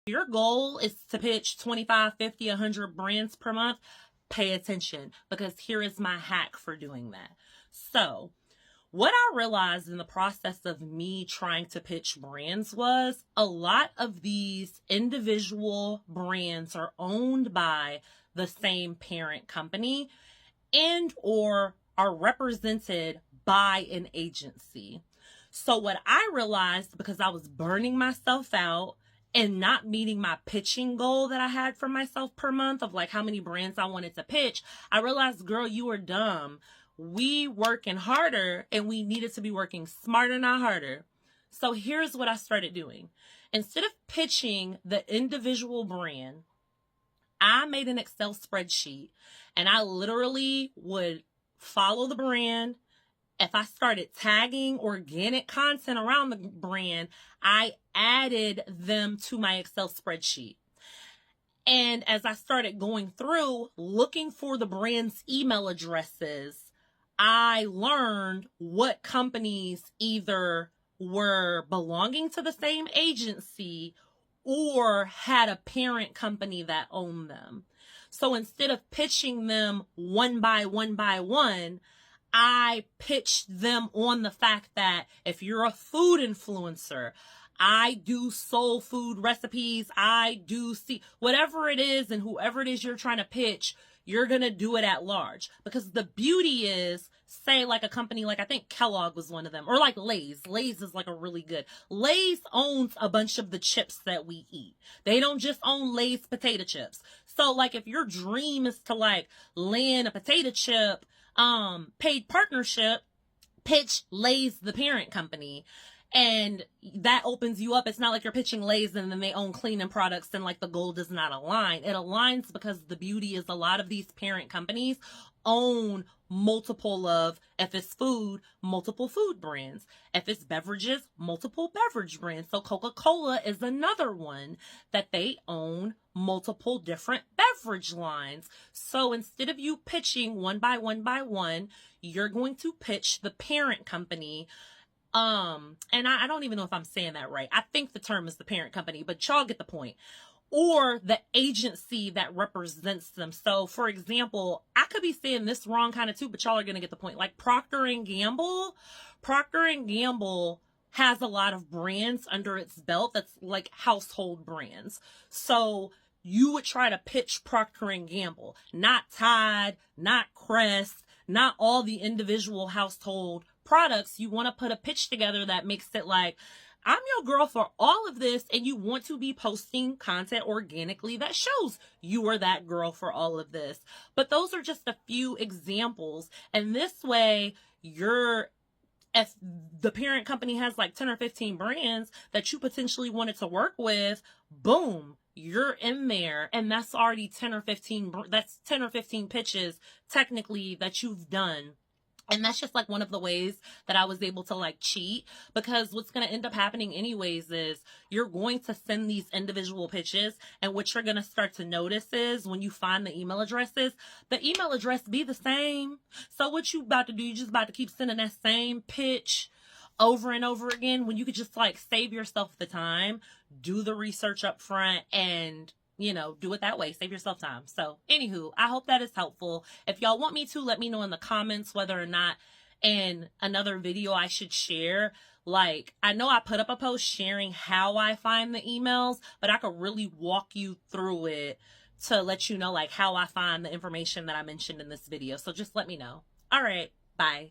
Your goal is to pitch 25, 50, 100 brands per month, pay attention, because here is my hack for doing that. So what I realized in the process of me trying to pitch brands was a lot of these individual brands are owned by the same parent company and or are represented by an agency. So what I realized, because I was burning myself out and not meeting my pitching goal that I had for myself per month of like how many brands I wanted to pitch, I realized, girl, you are dumb. We working harder and we needed to be working smarter, not harder. So here's what I started doing. Instead of pitching the individual brand, I made an Excel spreadsheet and I literally would follow the brand. If I started tagging organic content around the brand, I added them to my Excel spreadsheet. And as I started going through looking for the brand's email addresses, I learned what companies either were belonging to the same agency or had a parent company that owned them. So instead of pitching them one by one, I pitched them on the fact that if you're a food influencer, I do soul food recipes, I do see whatever it is, and whoever it is you're trying to pitch, you're going to do it at large. Because the beauty is, say like a company, like I think Kellogg was one of them, or like Lay's. Lay's is like a really good. Lay's owns a bunch of the chips that we eat. They don't just own Lay's potato chips. So like if your dream is to like land a potato chip paid partnership, pitch Lay's the parent company. And that opens you up. It's not like you're pitching Lay's and then they own cleaning products and like the goal does not align. It aligns because the beauty is a lot of these parent companies own multiple of, if it's food, multiple food brands. If it's beverages, multiple beverage brands. So Coca-Cola is another one that they own multiple different beverage lines. So instead of you pitching one by one, you're going to pitch the parent company. And I don't even know if I'm saying that right. I think the term is the parent company, but y'all get the point. Or the agency that represents them. So for example, I could be saying this wrong kind of too, but y'all are going to get the point. Like Procter & Gamble has a lot of brands under its belt that's like household brands. So you would try to pitch Procter & Gamble, not Tide, not Crest, not all the individual household products. You want to put a pitch together that makes it like, I'm your girl for all of this, and you want to be posting content organically that shows you are that girl for all of this. But those are just a few examples. And this way, if the parent company has like 10 or 15 brands that you potentially wanted to work with, boom, you're in there. And that's already 10 or 15 pitches technically that you've done. And that's just like one of the ways that I was able to like cheat, because what's going to end up happening anyways is you're going to send these individual pitches, and what you're going to start to notice is when you find the email addresses, the email address be the same. So what you about to do, you just about to keep sending that same pitch over and over again, when you could just like save yourself the time, do the research up front, and do it that way. Save yourself time. So anywho, I hope that is helpful. If y'all want me to, let me know in the comments whether or not in another video I should share. Like, I know I put up a post sharing how I find the emails, but I could really walk you through it to let you know like how I find the information that I mentioned in this video. So just let me know. All right. Bye.